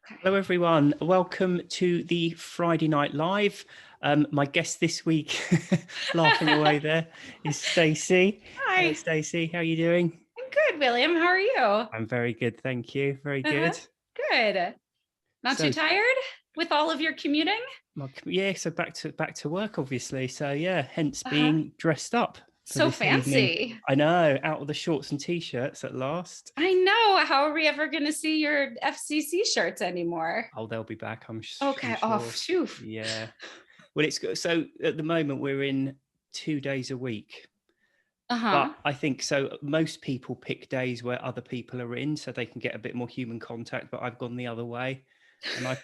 Okay. Hello, everyone. Welcome to the Friday Night Live. My guest this week, laughing away there, is Stacy. Hello, Hi. Stacy. How are you doing? I'm good, William. How are you? I'm very good, thank you. Very Uh-huh. good. Good. Not too So, tired with all of your commuting? so back to work, obviously. So, yeah, hence Uh-huh. being dressed up for So this evening. fancy. I know, out of the shorts and t-shirts at last. I know. How are we ever going to see your FCC shirts anymore? Oh, they'll be back. I'm Okay. Oh, sure. phew. Yeah. Well, it's good. So at the moment we're in 2 days a week. Uh-huh. But I think so. Most people pick days where other people are in, so they can get a bit more human contact. But I've gone the other way, and I'm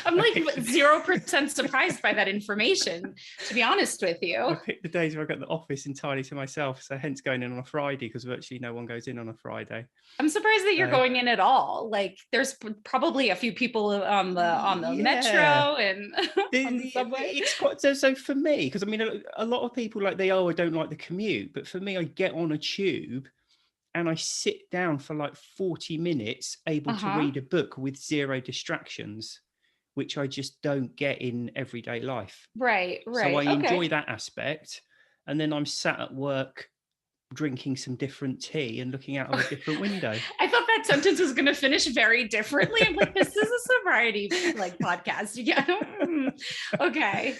I like picked 0% surprised by that information, to be honest with I you. picked the days where I got the office entirely to myself. So hence going in on a Friday because virtually no one goes in on a Friday. I'm surprised that you're So going in at all. Like there's probably a few people on the metro yeah, and on the subway. it's quite so for me because I mean a lot of people like I don't like the commute, but for me I get on a tube and I sit down for like 40 minutes, able to Uh-huh. read a book with zero distractions, which I just don't get in everyday life. Right, So I right. enjoy Okay. that aspect. And then I'm sat at work drinking some different tea and looking out of a different window. I thought that sentence was going to finish very differently. I'm like, this is a sobriety like podcast. Yeah. Okay.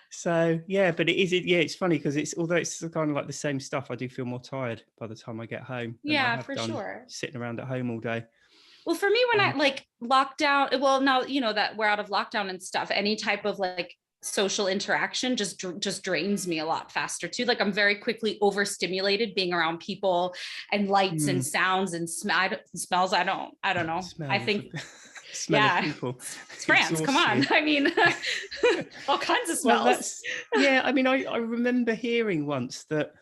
So yeah, but it's funny because although it's kind of like the same stuff, I do feel more tired by the time I get home than I Yeah, have for done sure. sitting around at home all day. Well, for me, when I Um, like lockdown, well, now you know that we're out of lockdown and stuff, any type of like social interaction just drains me a lot faster too. Like I'm very quickly overstimulated being around people and lights and sounds and smells. I don't know. I smell think smell of yeah, people it's France. Come exhausts on. you. I mean, all kinds of Well, smells. that's yeah. I mean, I remember hearing once that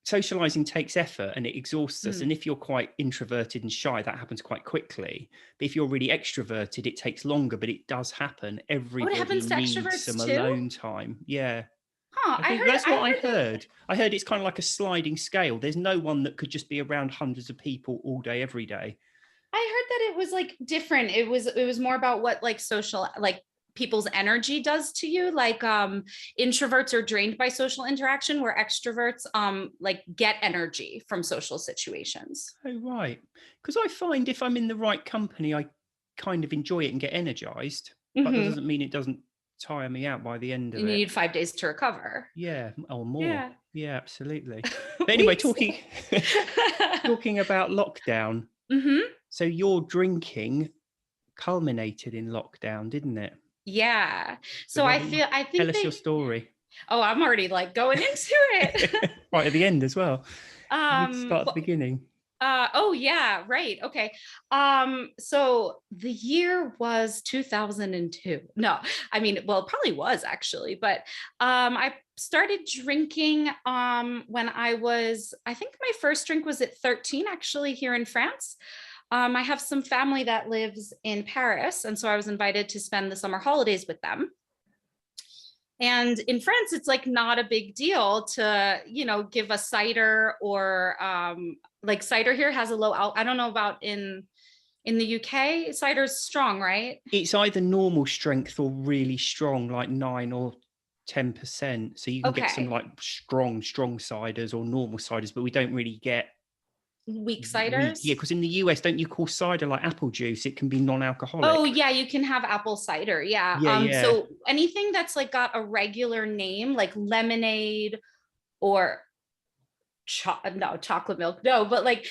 socializing takes effort and it exhausts us. Mm. And if you're quite introverted and shy, that happens quite quickly. But if you're really extroverted, it takes longer, but it does happen. Oh, it Everybody happens to needs extroverts some too? alone time. Yeah. Huh. I I think heard that's I what I heard that heard. I heard it's kind of like a sliding scale. There's no one that could just be around hundreds of people all day, every day. I heard that it was like different. It was more about what like social like people's energy does to you. Like introverts are drained by social interaction where extroverts like get energy from social situations. Oh, right. Because I find if I'm in the right company, I kind of enjoy it and get energized. But that Mm-hmm. doesn't mean it doesn't tire me out by the end And of you it. need 5 days to recover. Yeah, or more. Yeah. Yeah, absolutely. But anyway, Weeks. talking talking about lockdown. Mm-hmm. So your drinking culminated in lockdown, didn't it? Yeah. So So I tell think us your they story. oh, I'm already like going into it. Right at the end as well. You need to start at the Well, beginning. oh yeah, right. Okay. So the year was 2002. No, I mean, well, it probably was actually, but I started drinking when I think my first drink was at 13 actually here in France. I have some family that lives in Paris, and so I was invited to spend the summer holidays with them. And in France, it's like not a big deal to, give a cider or like cider here has a low I don't know about in the UK, cider's strong, right? It's either normal strength or really strong, like 9 or 10%. So you can get some Okay. like strong ciders or normal ciders, but we don't really get Weak weak. Yeah, ciders. because in the US, don't you call cider like apple juice? It can be Oh non-alcoholic. yeah, you can have apple cider. Yeah. Yeah, yeah. So anything that's like got a regular name, like lemonade or no chocolate milk, no, but like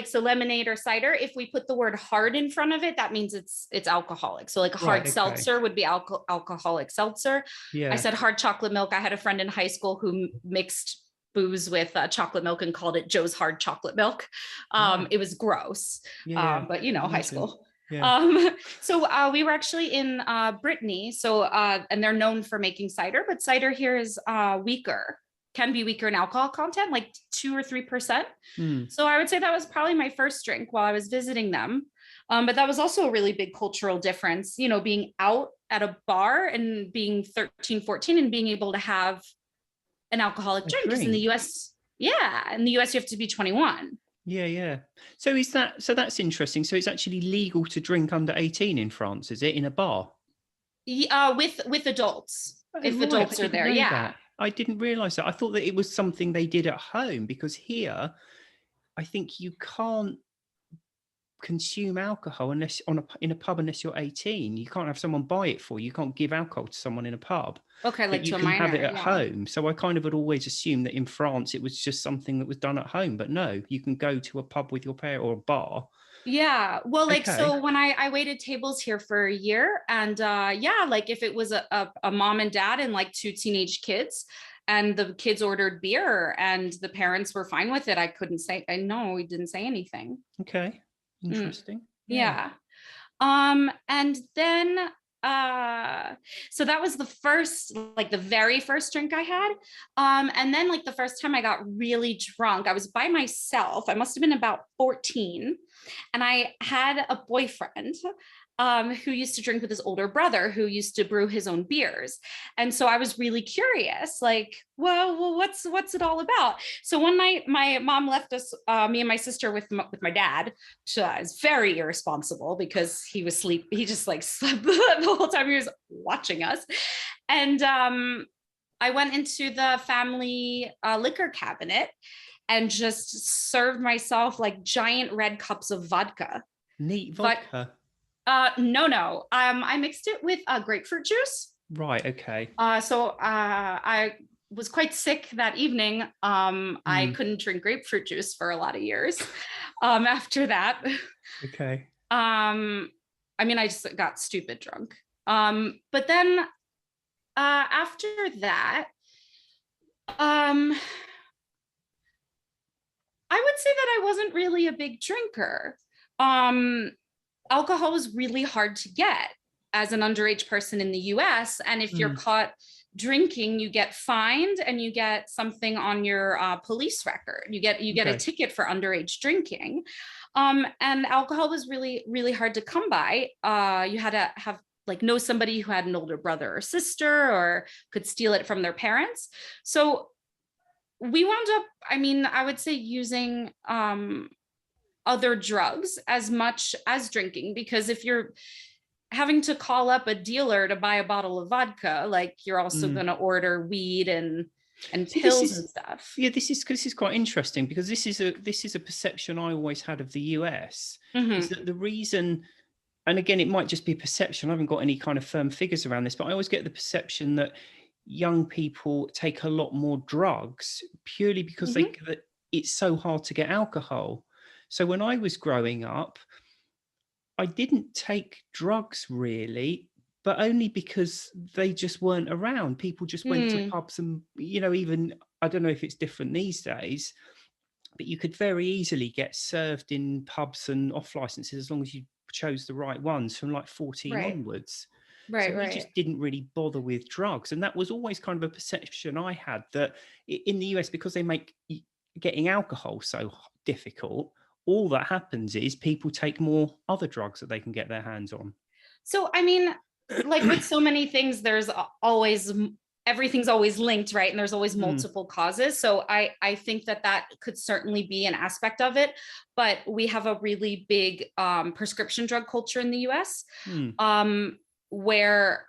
so lemonade or cider, if we put the word hard in front of it, that means it's alcoholic. So like a hard Right, okay. seltzer would be alcoholic seltzer. I Yeah. said hard chocolate milk. I had a friend in high school who mixed booze with chocolate milk and called it Joe's hard chocolate milk. Right. It was gross, Yeah, yeah. but Can high imagine. school. Yeah. So we were actually in Brittany, so and they're known for making cider, but cider here is weaker, can be weaker in alcohol content, like 2 or 3%. Hmm. So I would say that was probably my first drink while I was visiting them. But that was also a really big cultural difference, being out at a bar and being 13, 14 and being able to have an alcoholic A drink. Because in the drink. US, yeah, in the US, you have to be 21. Yeah, yeah. So that's interesting. So it's actually legal to drink under 18 in France, is it? In a bar? With adults, Oh, if right. I adults are didn't there. know Yeah. that. I didn't realize that. I thought that it was something they did at home, because here I think you can't consume alcohol unless in a pub unless you're 18. You can't have someone buy it for you. You can't give alcohol to someone in a pub, Okay, but like you to a can have it minor. at Yeah. home. So I kind of had always assumed that in France it was just something that was done at home, but no, you can go to a pub with your parent or a bar. Yeah. Well, like, Okay. so when I waited tables here for a year, and yeah, like if it was a mom and dad and like two teenage kids, and the kids ordered beer and the parents were fine with it, I couldn't say, I know, we didn't say anything. Okay. Mm, Interesting. Yeah. yeah. And then so that was the first, like the very first drink I had. And then like the first time I got really drunk, I was by myself. I must have been about 14. And I had a boyfriend who used to drink with his older brother, who used to brew his own beers. And so I was really curious, like, well, what's it all about? So one night, my mom left us, me and my sister, with my dad. Which is very irresponsible because he was sleep. He just like slept the whole time he was watching us. And I went into the family liquor cabinet and just served myself like giant red cups of vodka. Neat But vodka. no. I mixed it with grapefruit juice. Right. Okay. I was quite sick that evening. I Hmm. couldn't drink grapefruit juice for a lot of years after that. Okay. I mean, I just got stupid drunk. But then after that, um, I would say that I wasn't really a big drinker. Um, Alcohol was really hard to get as an underage person in the US. And if you're Hmm. caught drinking, you get fined and you get something on your police record. You get a Okay. ticket for underage drinking. And alcohol was really, really hard to come by. You had to have like know somebody who had an older brother or sister or could steal it from their parents. So we wound up, I mean, I would say using other drugs as much as drinking, because if you're having to call up a dealer to buy a bottle of vodka, like you're also Hmm. going to order weed and See, this pills and is stuff. yeah, this is quite interesting, because this is a perception I always had of the US, is Mm-hmm. that the reason, and again, it might just be perception. I haven't got any kind of firm figures around this, but I always get the perception that young people take a lot more drugs purely because Mm-hmm. that it's so hard to get alcohol. So when I was growing up, I didn't take drugs really, but only because they just weren't around. People just went to Mm, pubs and, even, I don't know if it's different these days, but you could very easily get served in pubs and off licenses as long as you chose the right ones from like 14 right, onwards. So right, we right. just didn't really bother with drugs. And that was always kind of a perception I had, that in the US, because they make getting alcohol so difficult, all that happens is people take more other drugs that they can get their hands on. So, I mean, like with so many things, there's always everything's always linked, right? And there's always Hmm. multiple causes. So I think that that could certainly be an aspect of it. But we have a really big prescription drug culture in the U.S. Hmm. Where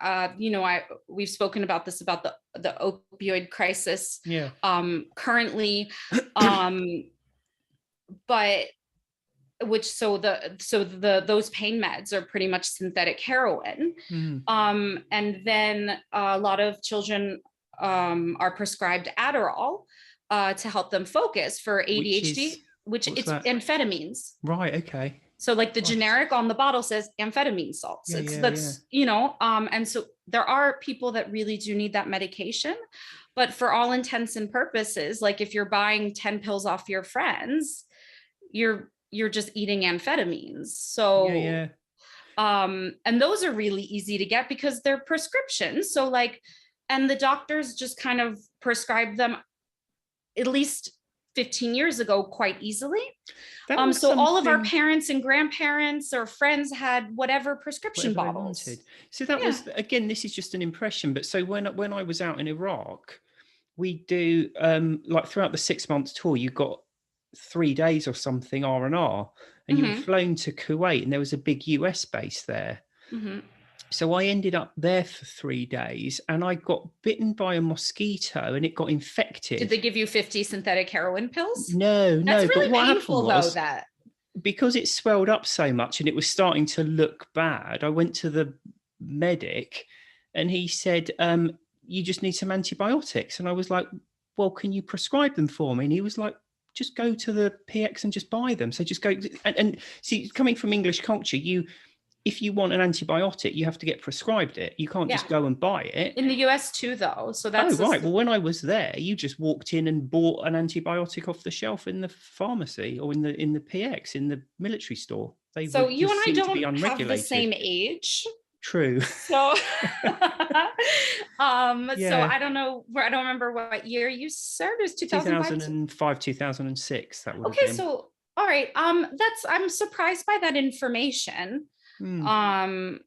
we've spoken about this, about the opioid crisis Yeah. currently, um, but which so the those pain meds are pretty much synthetic heroin. Hmm. And then a lot of children are prescribed Adderall to help them focus for Which is, ADHD, which what's it's that? amphetamines. Right. Okay. So like the Gosh. generic on the bottle says amphetamine salts. Yeah. It's Yeah. Yeah. that's and so there are people that really do need that medication, but for all intents and purposes, like if you're buying 10 pills off your friends, you're just eating amphetamines. Yeah. So Yeah. and those are really easy to get because they're prescriptions. So like, and the doctors just kind of prescribe them, at least 15 years ago, quite easily. That was So all of our something, parents and grandparents or friends had whatever prescription whatever they bottles. wanted. So that Yeah. was, again, this is just an impression. But so when I was out in Iraq, we do like throughout the 6 months tour, you got 3 days or something R&R, and you were Mm-hmm. flown to Kuwait, and there was a big US base there. Mm-hmm. So I ended up there for 3 days, and I got bitten by a mosquito, and it got Did infected. they give you 50 synthetic heroin pills? No, That's no. But really what happened painful, though, was, that. because it swelled up so much and it was starting to look bad, I went to the medic, and he said, you just need some antibiotics. And I was like, well, can you prescribe them for me? And he was like, just go to the PX and just buy them. So just go, and see, coming from English culture, if you want an antibiotic, you have to get prescribed it. You can't Yeah. just go and buy it. In the US too, though. So Oh, that's right. Well, when I was there, you just walked in and bought an antibiotic off the shelf in the pharmacy, or in the PX, in the military store. They so would you and just I seem to be don't have the unregulated. same age. True. So so Yeah. I don't know where, I don't remember what year you served. It was 2005. 2005, 2006, that would have Okay, been. so all right. That's, I'm surprised by that information. Hmm. Um,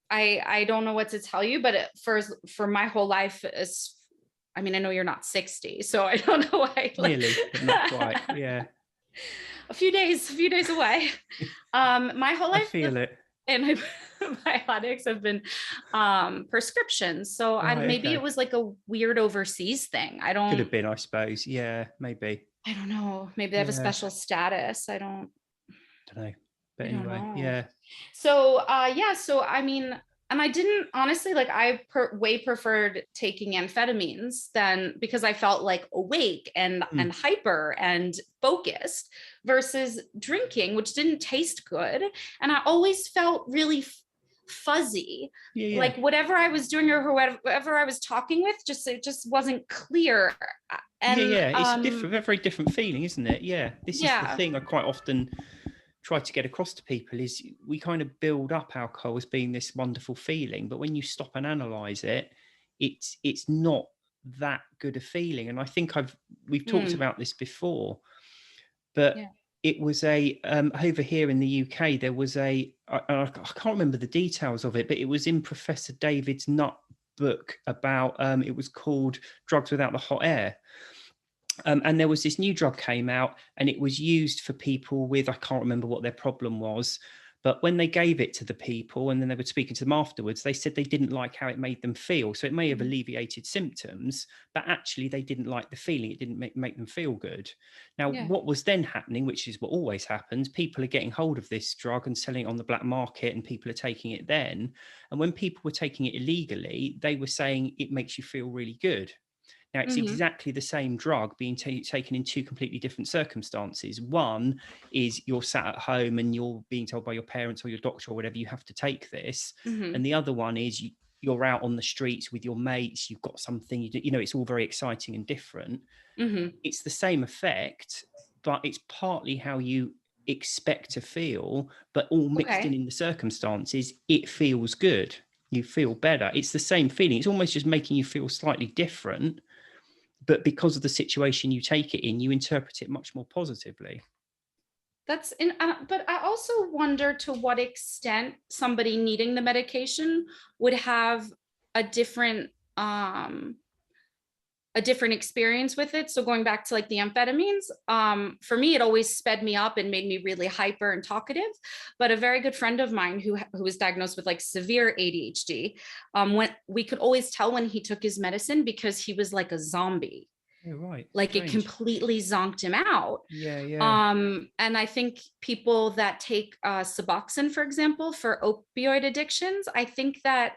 I don't know what to tell you, but for my whole life is, I mean, I know you're not 60, so I don't know why. Nearly, but not quite. Yeah. A few days away. My whole I life, feel it. and antibiotics have been prescriptions. So Right. maybe it Okay. was like a weird overseas thing. Could have been, I suppose. Yeah, maybe. I don't know. Maybe they have a Yeah. special status. Don't know. But I don't anyway, know. yeah. So yeah, so I mean, and I didn't honestly, like, way preferred taking amphetamines than, because I felt like awake and hyper and focused, versus drinking, which didn't taste good. And I always felt really fuzzy. Yeah, yeah. Like whatever I was doing or whoever I was talking with, it just wasn't clear. Yeah, And yeah. It's a very different feeling, isn't it? Yeah. This is the yeah. thing I quite often try to get across to people, is we kind of build up alcohol as being this wonderful feeling, but when you stop and analyze it, it's not that good a feeling. And I think we've talked about this before, but Yeah. it was over here in the UK, there was I can't remember the details of it, but it was in Professor David's nut book about it was called Drugs Without the Hot Air. And there was this new drug came out, and it was used for people with, I can't remember what their problem was, but when they gave it to the people and then they were speaking to them afterwards, they said they didn't like how it made them feel. So it may have alleviated symptoms, but actually they didn't like the feeling. It didn't make them feel good. Now, Yeah. what was then happening, which is what always happens, people are getting hold of this drug and selling it on the black market, and people are taking it then. And when people were taking it illegally, they were saying it makes you feel really good. Now, it's exactly the same drug being taken in two completely different circumstances. One is you're sat at home and you're being told by your parents or your doctor or whatever, you have to take this. And the other one is you're out on the streets with your mates, you've got something, it's all very exciting and different. It's the same effect, but it's partly how you expect to feel, but all mixed in the circumstances, it feels good. You feel better. It's the same feeling. It's almost just making you feel slightly different. But because of the situation you take it in, you interpret it much more positively. That's in, but I also wonder to what extent somebody needing the medication would have a different experience with it. So going back to like the amphetamines, for me, it always sped me up and made me really hyper and talkative. But a very good friend of mine who was diagnosed with like severe ADHD, when we could always tell when he took his medicine, because he was like a zombie. Oh, right. Like Strange. it completely zonked him out. Yeah. And I think people that take Suboxone, for example, for opioid addictions, I think that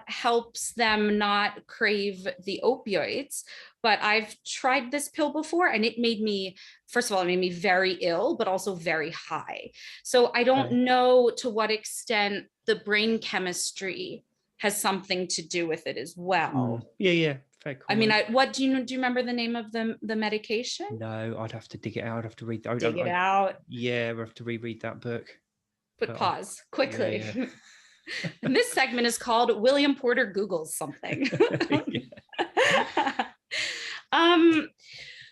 helps them not crave the opioids. But I've tried this pill before, and it made me, first of all, it made me very ill, but also very high. So I don't know to what extent the brain chemistry has something to do with it as well. Yeah. I mean, what do you remember the name of the medication? No, I'd have to dig it out. I'd have to read that. Dig it out. Yeah, we'll have to reread that book. Quick pause, quickly. Yeah. And this segment is called William Porter Googles something.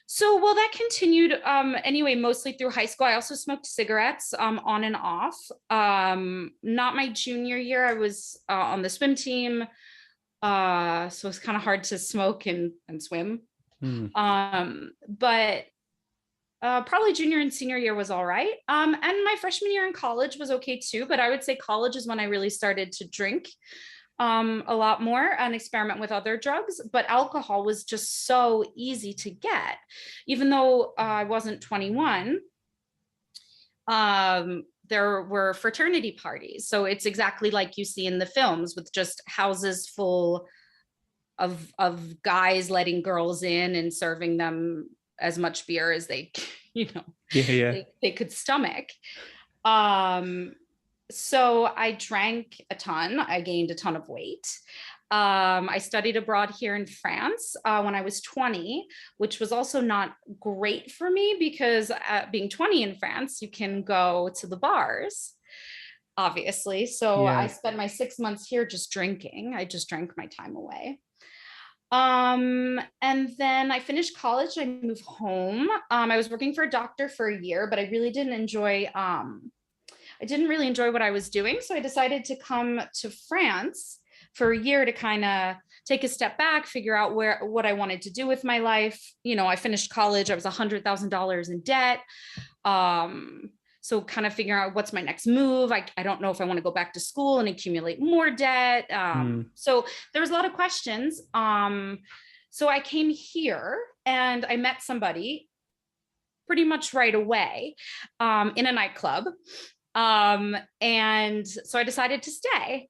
So, well, that continued anyway, mostly through high school. I also smoked cigarettes on and off. Not my junior year. I was on the swim team. So it's kind of hard to smoke and swim. But Probably junior and senior year was all right. And my freshman year in college was okay too, but I would say college is when I really started to drink a lot more and experiment with other drugs. But alcohol was just so easy to get. Even though I wasn't 21, there were fraternity parties. So it's exactly like you see in the films, with just houses full of guys letting girls in and serving them as much beer as they, you know, Yeah. they could stomach. So I drank a ton. I gained a ton of weight. I studied abroad here in France when I was 20, which was also not great for me because being 20 in France, you can go to the bars, obviously. So I Yeah. spent my 6 months here just drinking. I just drank my time away. And then I finished college. I moved home. I was working for a doctor for a year, but I really didn't enjoy I didn't really enjoy what I was doing. So I decided to come to France for a year to kind of take a step back, figure out what I wanted to do with my life. You know, I finished college. I was $100,000 in debt. So kind of figuring out what's my next move. I don't know if I want to go back to school and accumulate more debt. So there was a lot of questions. So I came here and I met somebody pretty much right away in a nightclub. And so I decided to stay.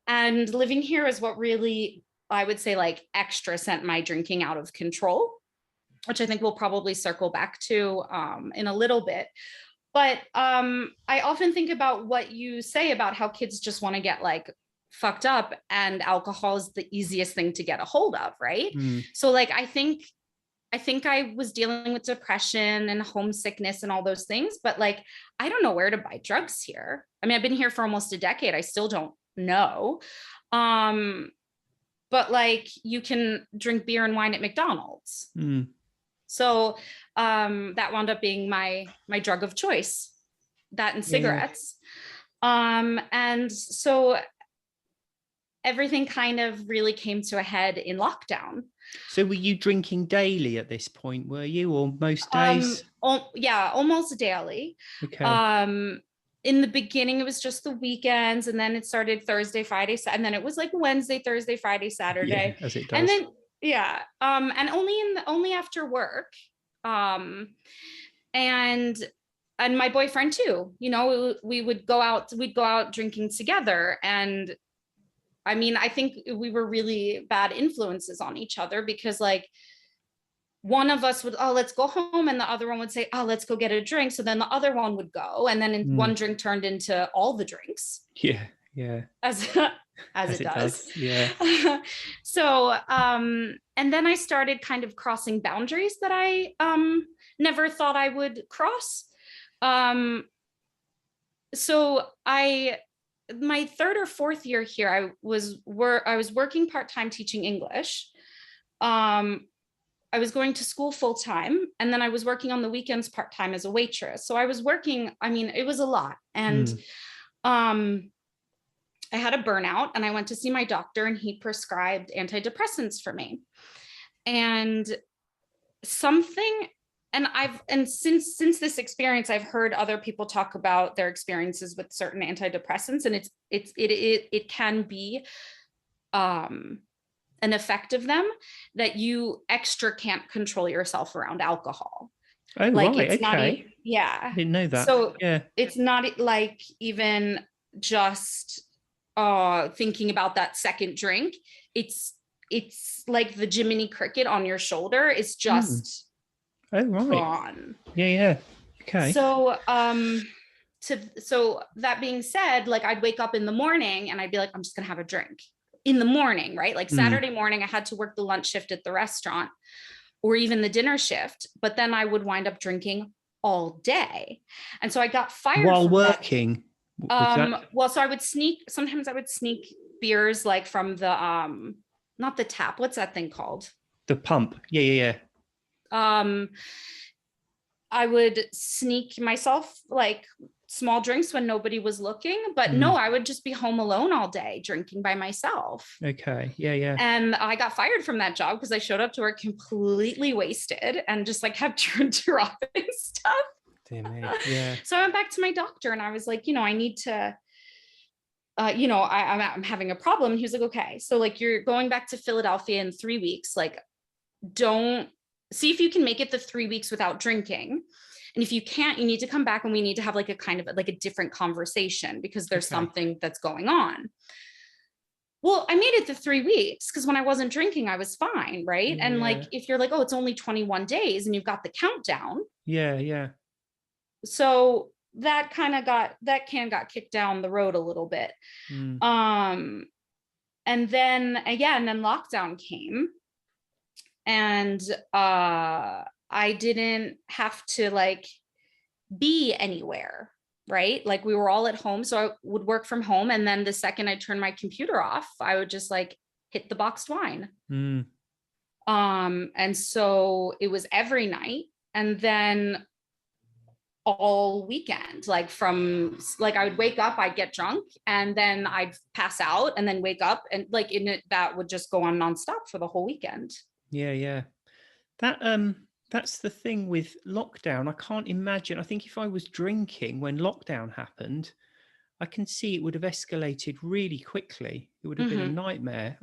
And living here is what really, I would say, like extra sent my drinking out of control, which I think we'll probably circle back to in a little bit. But I often think about what you say about how kids just want to get like fucked up, and alcohol is the easiest thing to get a hold of, right? So like I think I was dealing with depression and homesickness and all those things, but like I don't know where to buy drugs here. I mean, I've been here for almost a decade. I still don't know. But like you can drink beer and wine at McDonald's. So that wound up being my drug of choice, that and cigarettes. And so everything kind of really came to a head in lockdown. So were you drinking daily at this point, were you, or most days? Yeah, almost daily. Okay. In the beginning, it was just the weekends, and then it started Thursday, Friday, and then it was like Wednesday, Thursday, Friday, Saturday, Yeah, as it does. And then and only after work, and my boyfriend too. You know, we'd go out drinking together, and I mean, I think we were really bad influences on each other because like one of us would, oh, let's go home. And the other one would say, oh, let's go get a drink. So then the other one would go. And then one drink turned into all the drinks. Yeah. As it does. Yeah. So, and then I started kind of crossing boundaries that I never thought I would cross. So my third or fourth year here, I was working part-time teaching English. I was going to school full time, and then I was working on the weekends part-time as a waitress. So I was working, I mean, it was a lot. And I had a burnout, and I went to see my doctor, and he prescribed antidepressants for me. And since this experience, I've heard other people talk about their experiences with certain antidepressants, and it can be an effect of them that you extra can't control yourself around alcohol. Oh, like right. it's Okay. not yeah. Didn't know that. So yeah. It's not like even just thinking about that second drink. It's like the Jiminy Cricket on your shoulder is just gone. Yeah. Okay. So so that being said, like I'd wake up in the morning and I'd be like, I'm just gonna have a drink in the morning, right? Like Saturday morning, I had to work the lunch shift at the restaurant or even the dinner shift, but then I would wind up drinking all day. And so I got fired while working. Well, so sometimes I would sneak beers like from the not the tap, what's that thing called? The pump. Yeah. I would sneak myself like small drinks when nobody was looking, but no, Mm. I would just be home alone all day drinking by myself. Okay. Yeah. Yeah. And I got fired from that job because I showed up to work completely wasted and just like kept dropping stuff. Dear me. Yeah. So I went back to my doctor and I was like, I need to, I'm having a problem. And he was like, okay, so like you're going back to Philadelphia in 3 weeks. Like, don't see if you can make it the 3 weeks without drinking. And if you can't, you need to come back and we need to have like a kind of like a different conversation because there's something that's going on. Well, I made it the 3 weeks because when I wasn't drinking, I was fine. Right. And like, if you're like, oh, it's only 21 days and you've got the countdown. Yeah. Yeah. So that can got kicked down the road a little bit. Mm. And then lockdown came and I didn't have to like be anywhere, right? Like we were all at home, so I would work from home, and then the second I turned my computer off, I would just like hit the boxed wine. Mm. And so it was every night, and then all weekend, like from like I would wake up, I'd get drunk, and then I'd pass out, and then wake up, and like in it, that would just go on nonstop for the whole weekend. Yeah. Yeah. That that's the thing with lockdown. I can't imagine. I think if I was drinking when lockdown happened, I can see it would have escalated really quickly. It would have been a nightmare.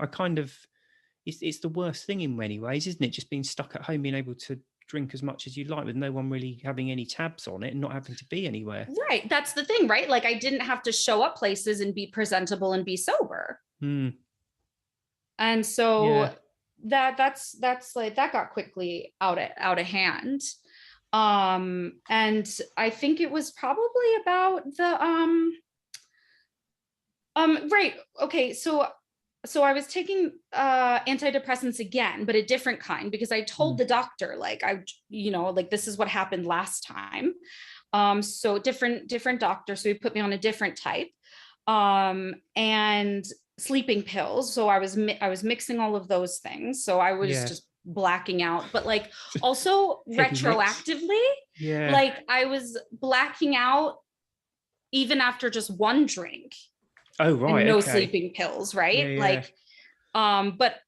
It's the worst thing in many ways, isn't it? Just being stuck at home, being able to drink as much as you like with no one really having any tabs on it and not having to be anywhere. Right. That's the thing, right? Like I didn't have to show up places and be presentable and be sober. Mm. And so that's like that got quickly out of hand. And I think it was probably about the right. Okay, so I was taking antidepressants again, but a different kind because I told the doctor like like this is what happened last time. So different doctor, so he put me on a different type. And sleeping pills, so I was mixing all of those things, so I was just blacking out, but like also retroactively, like I was blacking out even after just one drink. Oh right. And no sleeping pills, right? Like but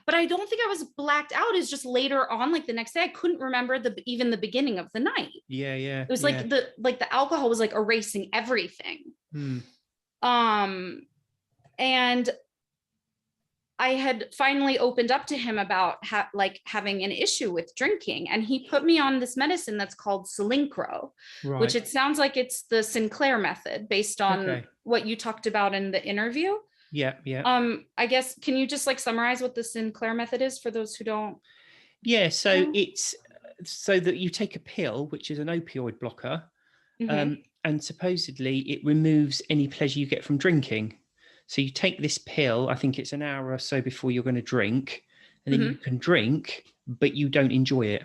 I don't think I was blacked out. Is just later on, like the next day, I couldn't remember even the beginning of the night. It was like the alcohol was like erasing everything. And I had finally opened up to him about having an issue with drinking, and he put me on this medicine that's called Sinclair, which it sounds like it's the Sinclair Method based on what you talked about in the interview. Yeah. I guess, can you just like summarize what the Sinclair Method is for those who don't? Yeah, so it's so that you take a pill, which is an opioid blocker, and supposedly it removes any pleasure you get from drinking. So you take this pill, I think it's an hour or so before you're going to drink, and then you can drink, but you don't enjoy it.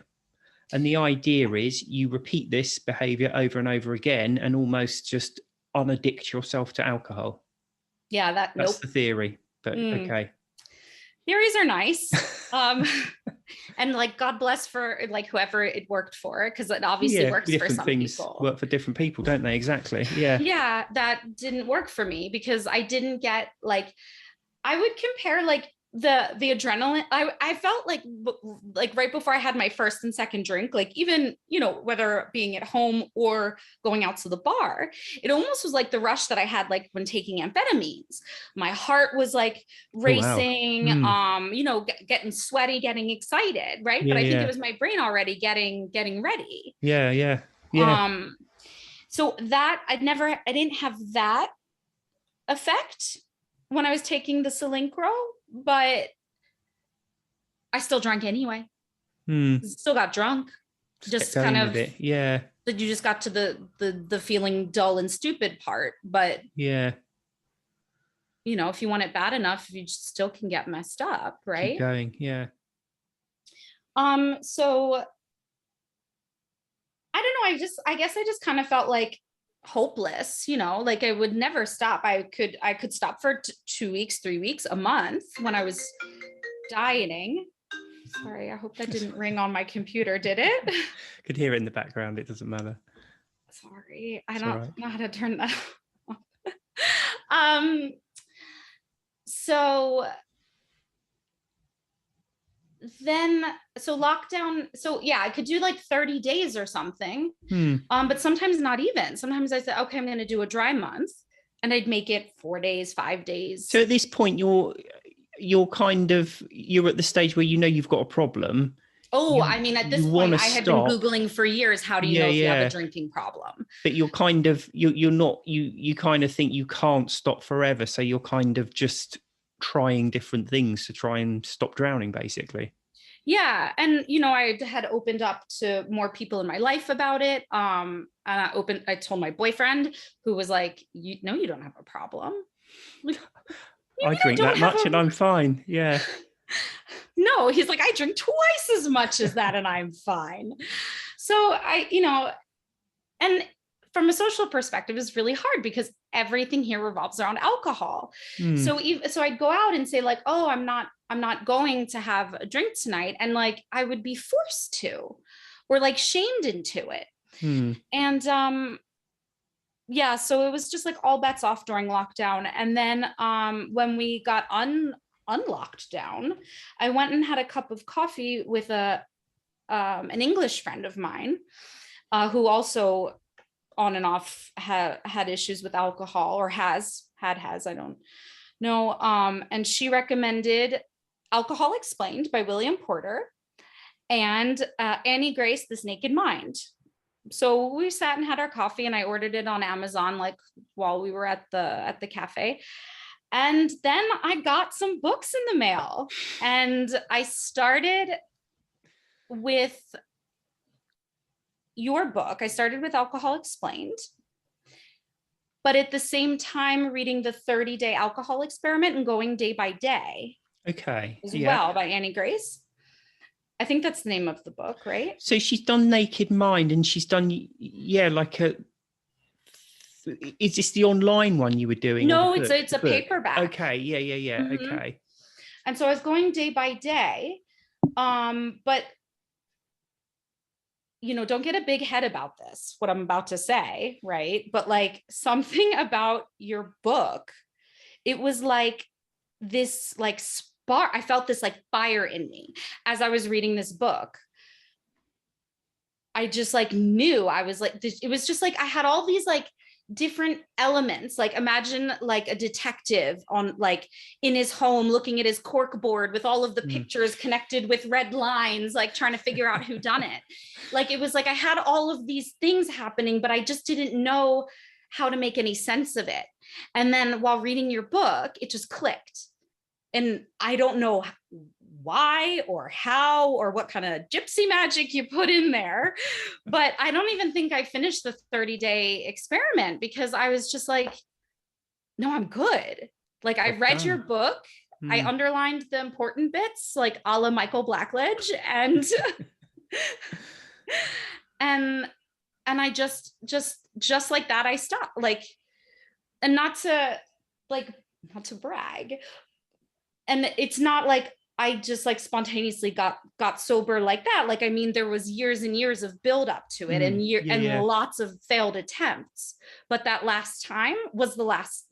And the idea is you repeat this behavior over and over again and almost just unaddict yourself to alcohol. Yeah, that's the theory, but okay. Theories are nice. And like, God bless for like whoever it worked for, because it obviously works for some people. Work for different people, don't they? Exactly. Yeah. Yeah, that didn't work for me because I didn't get like, I would compare like the adrenaline. I felt like right before I had my first and second drink, like even, whether being at home or going out to the bar, it almost was like the rush that I had like when taking amphetamines. My heart was like racing, getting sweaty, getting excited, right? But I think it was my brain already getting ready. Yeah. So that I didn't have that effect when I was taking the Sinclair, but I still drank anyway. Still got drunk. Just kind of that you just got to the feeling dull and stupid part. But if you want it bad enough, you still can get messed up, right? Keep going, So I don't know. I guess I just kind of felt like hopeless, like I would never stop. I could stop for 2 weeks, 3 weeks, a month when I was dieting. Sorry, I hope that didn't ring on my computer, did it? Could hear it in the background. It doesn't matter. Sorry, I It's don't all right. know how to turn that off. So then, so lockdown, so yeah, I could do like 30 days or something. But sometimes not even. Sometimes I said, okay, I'm going to do a dry month, and I'd make it 4 days, 5 days. So at this point, you're at the stage where you know you've got a problem. Oh, I mean, at this point, I had been Googling for years, how do you know if you have a drinking problem? But you're kind of, you're not, you kind of think you can't stop forever. So you're kind of just trying different things to try and stop drowning, basically. Yeah. And, you know, I had opened up to more people in my life about it. And I told my boyfriend, who was like, you don't have a problem. Like, I drink that much and I'm fine. Yeah. No, he's like, I drink twice as much as that and I'm fine. So and from a social perspective, it's really hard because everything here revolves around alcohol. So I'd go out and say like, oh, I'm not going to have a drink tonight. And like, I would be forced to, or like shamed into it. And yeah, so it was just like all bets off during lockdown. And then when we got unlocked down, I went and had a cup of coffee with an English friend of mine who also on and off had issues with alcohol, or I don't know. And she recommended Alcohol Explained by William Porter and Annie Grace, This Naked Mind. So we sat and had our coffee, and I ordered it on Amazon, like while we were at the cafe. And then I got some books in the mail, and I started with your book. I started with Alcohol Explained, but at the same time reading the 30-day alcohol experiment and going day by day. Okay. As well, by Annie Grace. I think that's the name of the book, right? So she's done Naked Mind, and she's done, like is this the online one you were doing? No, it's a paperback. Okay. Yeah. Okay. And so I was going day by day, but don't get a big head about this, what I'm about to say, right? But like something about your book, it was like this like spark. I felt this like fire in me as I was reading this book. I just like knew I was like, it was just like, I had all these like different elements. Like imagine like a detective on like in his home looking at his cork board with all of the pictures connected with red lines, like trying to figure out who done it. Like it was like I had all of these things happening, but I just didn't know how to make any sense of it. And then while reading your book, it just clicked. And I don't know why or how or what kind of gypsy magic you put in there, but I don't even think I finished the 30-day experiment because I was just like, no, I'm good. Like I read your book, I underlined the important bits, like a la Michael Blackledge, and and I just like that, I stopped. Like, and not to brag, and it's not like I just like spontaneously got sober like that. Like, I mean, there was years and years of build up to it and lots of failed attempts. But that last time was the last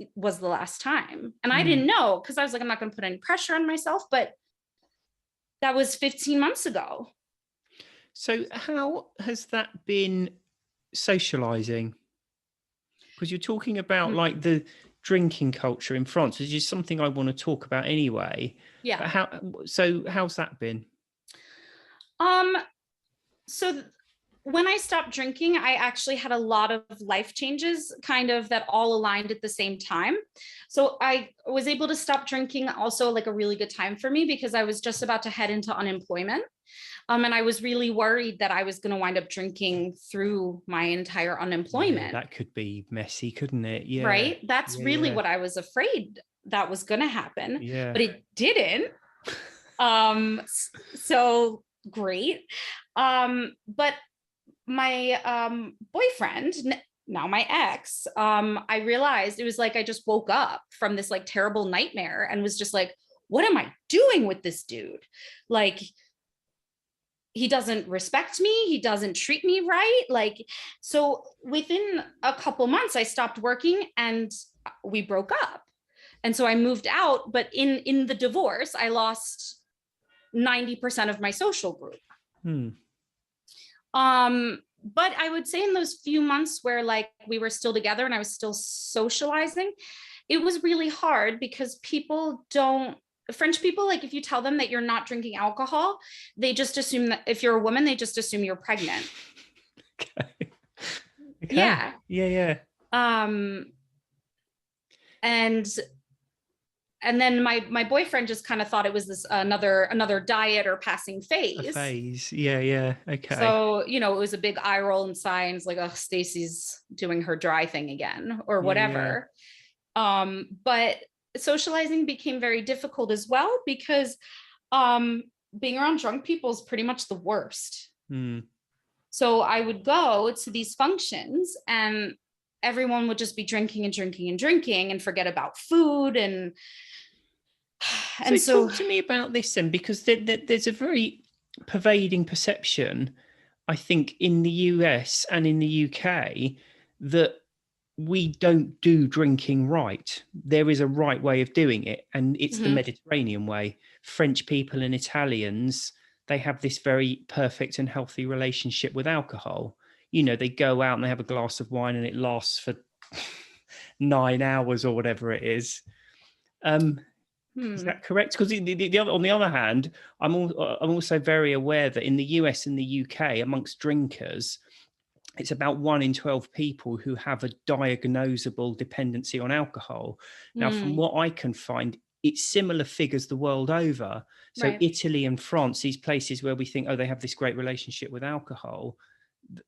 time. And I didn't know, because I was like, I'm not going to put any pressure on myself, but that was 15 months ago. So how has that been socializing? Because you're talking about like the drinking culture in France, which is something I want to talk about anyway. Yeah. How's that been? So when I stopped drinking, I actually had a lot of life changes kind of that all aligned at the same time. So I was able to stop drinking, also like a really good time for me, because I was just about to head into unemployment. And I was really worried that I was going to wind up drinking through my entire unemployment. Yeah, that could be messy, couldn't it? Yeah. Right. That's really what I was afraid that was going to happen. Yeah. But it didn't. So great. But my boyfriend, now my ex, I realized it was like I just woke up from this like terrible nightmare and was just like, what am I doing with this dude? Like, he doesn't respect me, he doesn't treat me right. Like, so within a couple months I stopped working and we broke up. And so I moved out, but in the divorce I lost 90% of my social group. But I would say in those few months where like we were still together and I was still socializing, it was really hard because French people, like if you tell them that you're not drinking alcohol, they just assume that if you're a woman, they just assume you're pregnant. Okay. Yeah. Yeah. And then my boyfriend just kind of thought it was this another diet or passing phase. A phase. Yeah. Okay. So, it was a big eye roll and signs like, oh, Stacy's doing her dry thing again or whatever. But socializing became very difficult as well because being around drunk people is pretty much the worst. So I would go to these functions and everyone would just be drinking and forget about food. And so talk to me about this then, because there's a very pervading perception, I think, in the US and in the UK that we don't do drinking right. There is a right way of doing it, and it's the Mediterranean way. French people and Italians, they have this very perfect and healthy relationship with alcohol. They go out and they have a glass of wine and it lasts for 9 hours or whatever it is. Is that correct? Because on the other hand, I'm also very aware that in the US and the UK, amongst drinkers, it's about 1 in 12 people who have a diagnosable dependency on alcohol. Now, from what I can find, it's similar figures the world over. So right. Italy and France, these places where we think, oh, they have this great relationship with alcohol,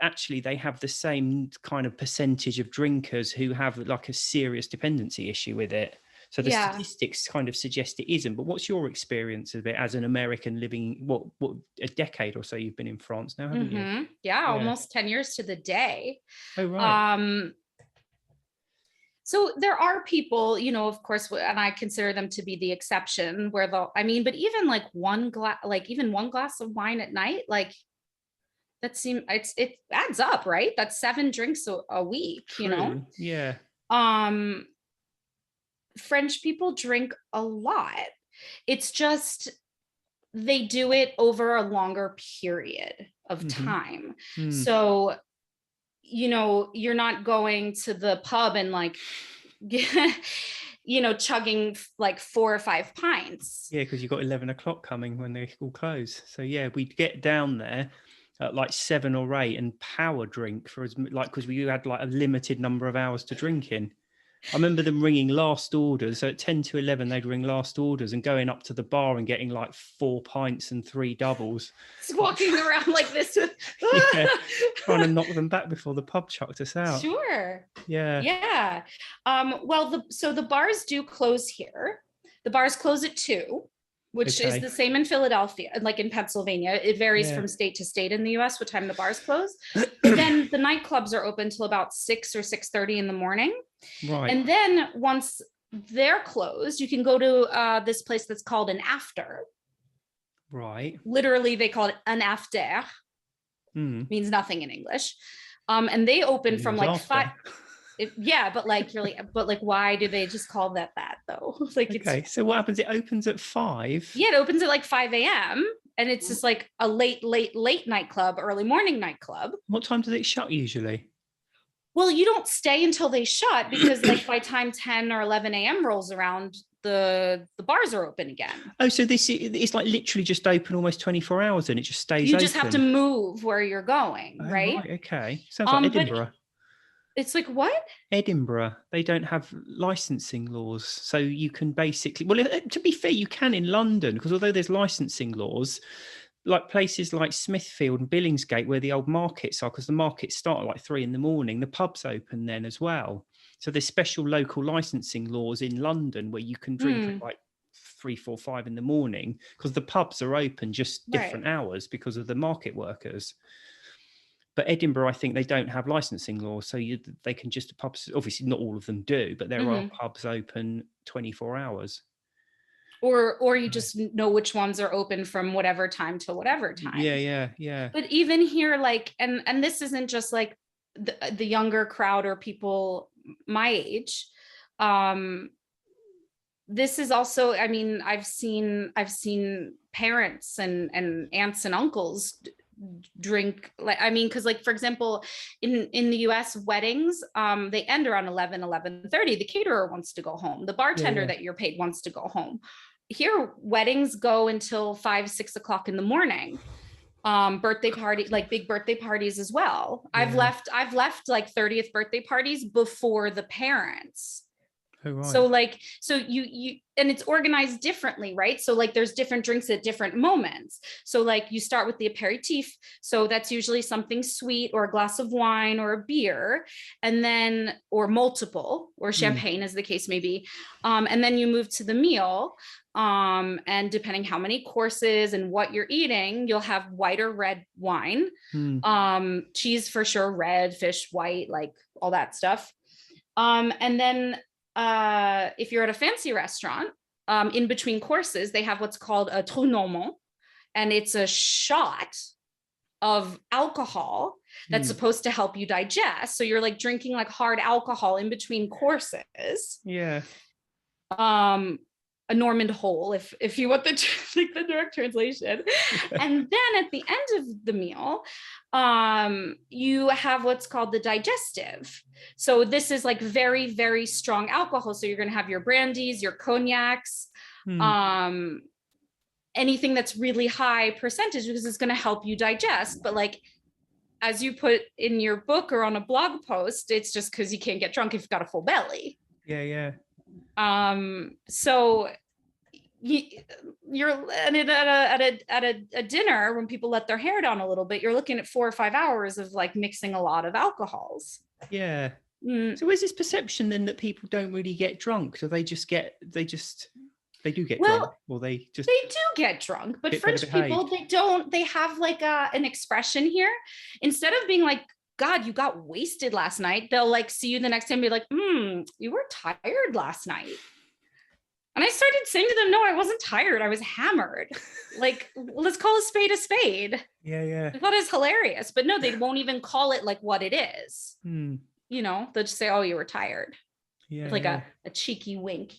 actually they have the same kind of percentage of drinkers who have like a serious dependency issue with it. So the statistics kind of suggest it isn't. But what's your experience of it as an American living, what a decade or so you've been in France now, haven't you? Yeah, almost 10 years to the day. Oh, right. So there are people, of course, and I consider them to be the exception where but even like one glass of wine at night, like that it adds up, right? That's 7 drinks a week, True. Yeah. French people drink a lot. It's just they do it over a longer period of time. So, you're not going to the pub and like, chugging like 4 or 5 pints. Yeah, because you've got 11 o'clock coming when they all close. So yeah, we'd get down there at like 7 or 8 and power drink because we had like a limited number of hours to drink in. I remember them ringing last orders. So at 10 to 11, they'd ring last orders and going up to the bar and getting like 4 pints and 3 doubles. Just walking around like this. Trying to knock them back before the pub chucked us out. Sure. Yeah. Yeah. So the bars do close here. The bars close at 2, which is the same in Philadelphia, like in Pennsylvania. It varies from state to state in the US what time the bars close. Then the nightclubs are open till about 6 or 6:30 in the morning. Right. And then once they're closed, you can go to this place that's called an after. Right. Literally, they call it an after. Means nothing in English. And they open from like 5. But like why do they just call that though? Like, okay, so what happens? It opens at 5. Yeah, it opens at like 5 a.m. and it's just like a late nightclub, early morning nightclub. What time does it shut usually? Well, you don't stay until they shut because like by time 10 or 11 a.m. rolls around, the bars are open again. Oh, so it's like literally just open almost 24 hours and it just stays open. You just have to move where you're going, right? Okay. Sounds like Edinburgh. It's like what? Edinburgh, they don't have licensing laws. So you can basically, to be fair, you can in London, because although there's licensing laws, like places like Smithfield and Billingsgate, where the old markets are, because the markets start at like 3 a.m, the pub's open then as well. So there's special local licensing laws in London where you can drink at like 3, 4, 5 in the morning, because the pubs are open just different hours because of the market workers. But Edinburgh, I think they don't have licensing laws, so they can just pubs. Obviously, not all of them do, but there are pubs open 24 hours. or you just know which ones are open from whatever time to whatever time. Yeah. But even here, like, and this isn't just like the younger crowd or people my age. This is also, I mean, I've seen parents and aunts and uncles drink, like, I mean, because, like, for example, in the US, weddings, they end around 11:30. The caterer wants to go home, the bartender that you're paid wants to go home. Here, weddings go until 5-6 o'clock in the morning. Birthday party, like big birthday parties as well. I've left like 30th birthday parties before the parents. Oh, right. So like, so you and it's organized differently, right? So like there's different drinks at different moments. So like you start with the aperitif. So that's usually something sweet or a glass of wine or a beer, and then, or multiple, or champagne as the case may be. And then you move to the meal. And depending how many courses and what you're eating, you'll have white or red wine. Cheese for sure, red, fish, white, like all that stuff. And then if you're at a fancy restaurant, in between courses, they have what's called a trou normand, and it's a shot of alcohol that's supposed to help you digest. So you're like drinking like hard alcohol in between courses. Yeah. A Normand hole, if you want the like the direct translation. And then at the end of the meal, you have what's called the digestive. So this is like very, very strong alcohol. So you're going to have your brandies, your cognacs, anything that's really high percentage, because it's going to help you digest. But like, as you put in your book or on a blog post, it's just because you can't get drunk if you've got a full belly. Yeah. So you're at a dinner, when people let their hair down a little bit, you're looking at 4 or 5 hours of like mixing a lot of alcohols. Yeah. So is this perception then that people don't really get drunk? So they do get drunk, or they do get drunk, but French people, they have like an expression here. Instead of being like, God, you got wasted last night, they'll like see you the next time and be like, you were tired last night. And I started saying to them, no, I wasn't tired. I was hammered. Like, let's call a spade a spade. Yeah. I thought it was hilarious. But no, they won't even call it like what it is. You know, they'll just say, oh, you were tired. Yeah. Like a cheeky wink.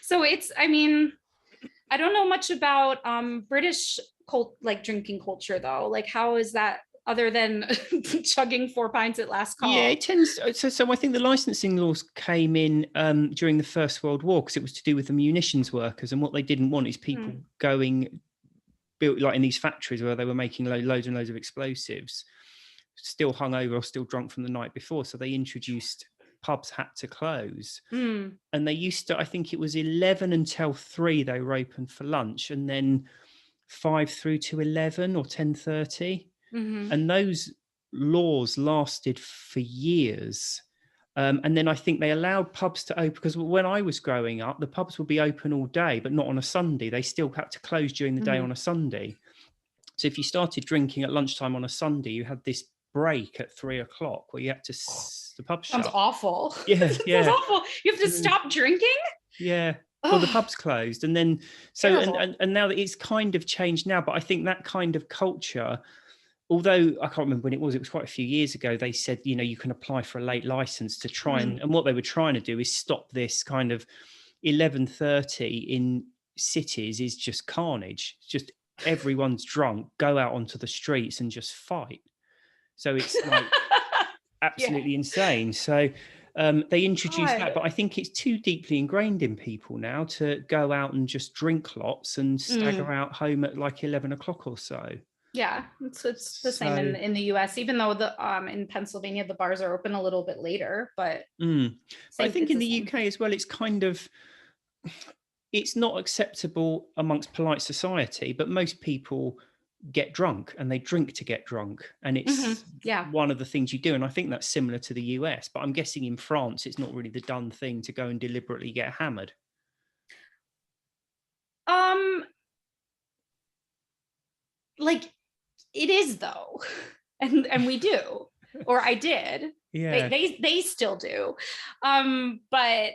So it's, I mean, I don't know much about British drinking culture, though. Like, how is that, other than chugging 4 pints at last call? Yeah, it tends. So I think the licensing laws came in during the First World War, because it was to do with the munitions workers, and what they didn't want is people built like in these factories where they were making loads and loads of explosives, still hungover or still drunk from the night before. So they introduced pubs had to close, and they used to. I think it was 11 until 3 they were open for lunch, and then 5 through to 11 or 10:30. And those laws lasted for years. And then I think they allowed pubs to open, because when I was growing up, the pubs would be open all day, but not on a Sunday. They still had to close during the day on a Sunday. So if you started drinking at lunchtime on a Sunday, you had this break at 3 o'clock where you had to the pub shut. Sounds awful. Yeah. Sounds awful. You have to stop drinking? Yeah. Well, the pub's closed, and then and now that it's kind of changed now, but I think that kind of culture, although I can't remember when it was quite a few years ago, they said, you know, you can apply for a late license to try and what they were trying to do is stop this kind of 11:30 in cities is just carnage. Just everyone's drunk, go out onto the streets and just fight. So it's like absolutely insane. So they introduced that, but I think it's too deeply ingrained in people now to go out and just drink lots and stagger out home at like 11 o'clock or so. Yeah, it's the same in the US, even though in Pennsylvania the bars are open a little bit later. But I think in the UK as well, it's kind of, it's not acceptable amongst polite society, but most people get drunk and they drink to get drunk, and it's one of the things you do. And I think that's similar to the US, but I'm guessing in France it's not really the done thing to go and deliberately get hammered. Like, it is though, and we do, or I did. Yeah, they still do, but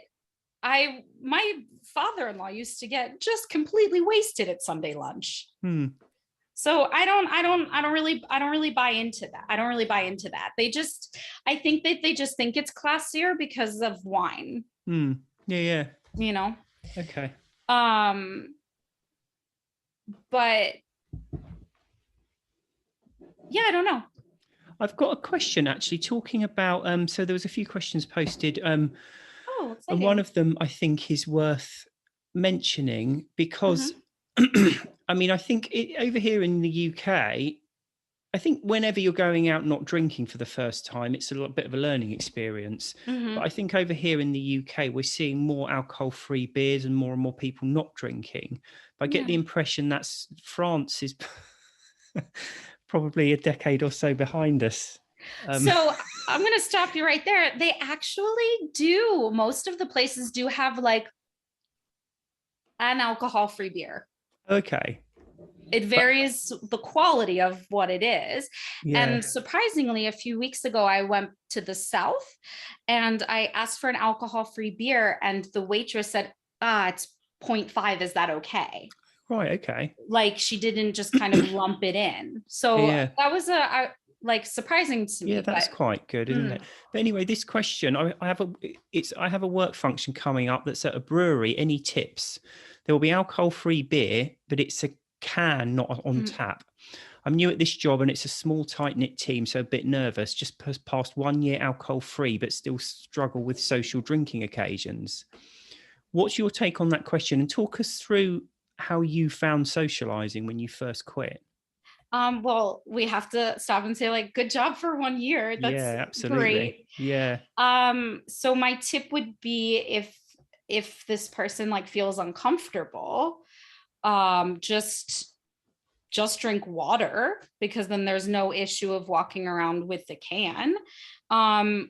my father-in-law used to get just completely wasted at Sunday lunch. So I don't really buy into that. I don't really buy into that. I think that they just think it's classier because of wine. Yeah. You know? Okay. But yeah, I don't know. I've got a question actually talking about, so there was a few questions posted. Oh, And one exciting. of them I think is worth mentioning because I mean, I think over here in the UK, I think whenever you're going out not drinking for the first time, it's a little bit of a learning experience. But I think over here in the UK, we're seeing more alcohol-free beers and more people not drinking. But I get the impression that's France is probably a decade or so behind us. So I'm going to stop you right there. They actually do. Most of the places do have like an alcohol-free beer. Okay. It varies the quality of what it is. Yeah. And surprisingly, a few weeks ago, I went to the South and I asked for an alcohol-free beer, and the waitress said, it's 0.5. Is that okay? Right. Okay. Like she didn't just kind of lump it in. So Yeah. that was like surprising to me. Yeah, that's quite good, isn't it? But anyway, this question, I have a work function coming up that's at a brewery. Any tips? There will be alcohol-free beer, but it's a can, not on tap. I'm new at this job and it's a small, tight-knit team, so a bit nervous. Just past 1 year alcohol-free, but still struggle with social drinking occasions. What's your take on that question? And talk us through how you found socializing when you first quit. Well, we have to stop and say, like, good job for 1 year. That's absolutely. great. Yeah. So my tip would be if this person like feels uncomfortable, just drink water, because then there's no issue of walking around with the can.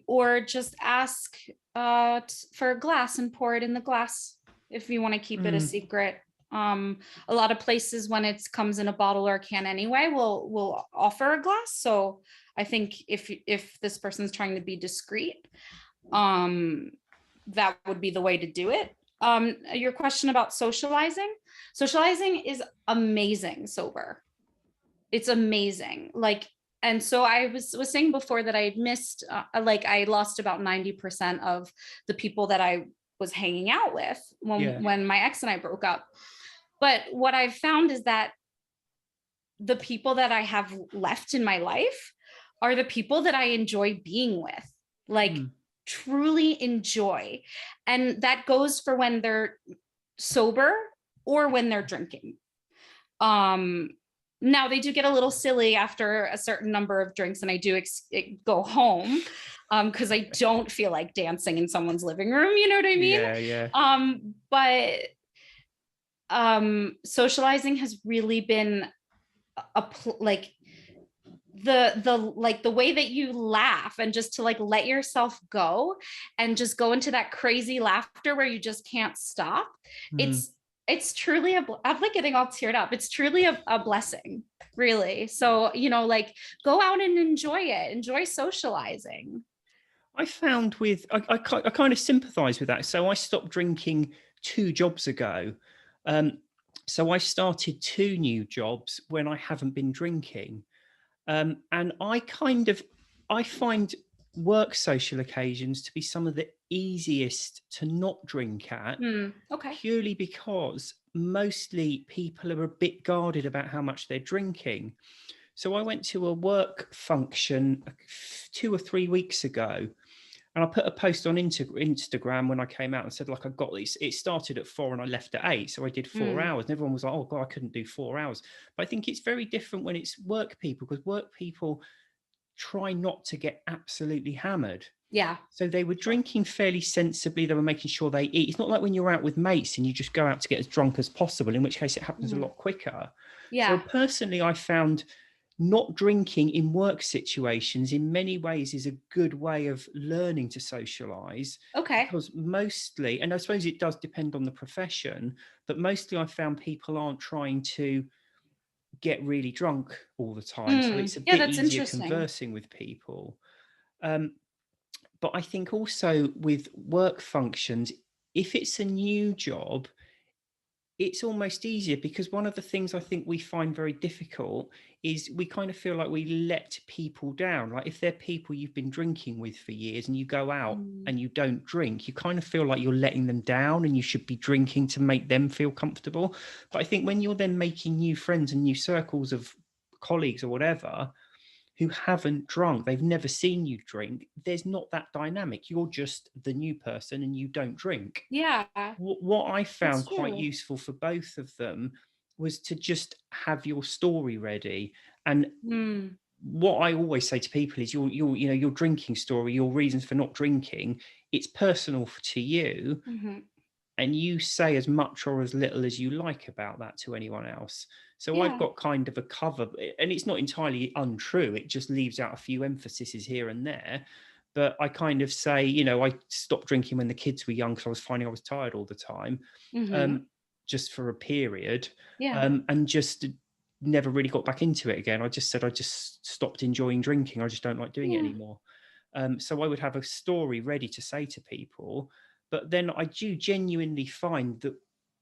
Or just ask for a glass and pour it in the glass if you want to keep it a secret. A lot of places, when it comes in a bottle or a can anyway, will offer a glass. So I think if this person's trying to be discreet, that would be the way to do it. Your question about socializing is amazing sober. It's amazing. Like, and so I was saying before that I had missed, like I lost about 90% of the people that I was hanging out with when my ex and I broke up. But what I've found is that the people that I have left in my life are the people that I enjoy being with, like truly enjoy. And that goes for when they're sober or when they're drinking. Now they do get a little silly after a certain number of drinks, and I do go home because I don't feel like dancing in someone's living room. You know what I mean? Yeah. But socializing has really been like the way that you laugh, and just to like let yourself go and just go into that crazy laughter where you just can't stop. It's truly I'm like getting all teared up. It's truly a blessing, really. So, like, go out and enjoy socializing. I found I kind of sympathize with that. So I stopped drinking 2 jobs ago. So I started 2 new jobs when I haven't been drinking. And I find work social occasions to be some of the easiest to not drink at. Okay. Purely because mostly people are a bit guarded about how much they're drinking. So I went to a work function 2 or 3 weeks ago, and I put a post on Instagram when I came out and said, like, I got this. It started at 4 and I left at 8. So I did 4 hours. And everyone was like, oh, God, I couldn't do 4 hours. But I think it's very different when it's work people, because work people try not to get absolutely hammered. Yeah. So they were drinking fairly sensibly. They were making sure they eat. It's not like when you're out with mates and you just go out to get as drunk as possible, in which case it happens a lot quicker. Yeah. So personally, I found not drinking in work situations in many ways is a good way of learning to socialize. Okay. Because mostly, and I suppose it does depend on the profession, but mostly I found people aren't trying to get really drunk all the time. So it's a bit easier conversing with people. But I think also with work functions, if it's a new job, it's almost easier, because one of the things I think we find very difficult is we kind of feel like we let people down. Like if they're people you've been drinking with for years and you go out and you don't drink, you kind of feel like you're letting them down and you should be drinking to make them feel comfortable. But I think when you're then making new friends and new circles of colleagues or whatever who haven't drunk, they've never seen you drink, there's not that dynamic. You're just the new person and you don't drink. Yeah, What I found that's quite true. useful for both of them was to just have your story ready. And Mm, what I always say to people is your drinking story, your reasons for not drinking, it's personal to you, hmm. and you say as much or as little as you like about that to anyone else. So I've Yeah. got kind of a cover, and it's not entirely untrue. It just leaves out a few emphases here and there. But I kind of say, I stopped drinking when the kids were young because I was finding I was tired all the time, Hmm. um, just for a period, Yeah. and just never really got back into it again. I just said I just stopped enjoying drinking. I just don't like doing it Yeah. anymore. So I would have a story ready to say to people, but then I do genuinely find that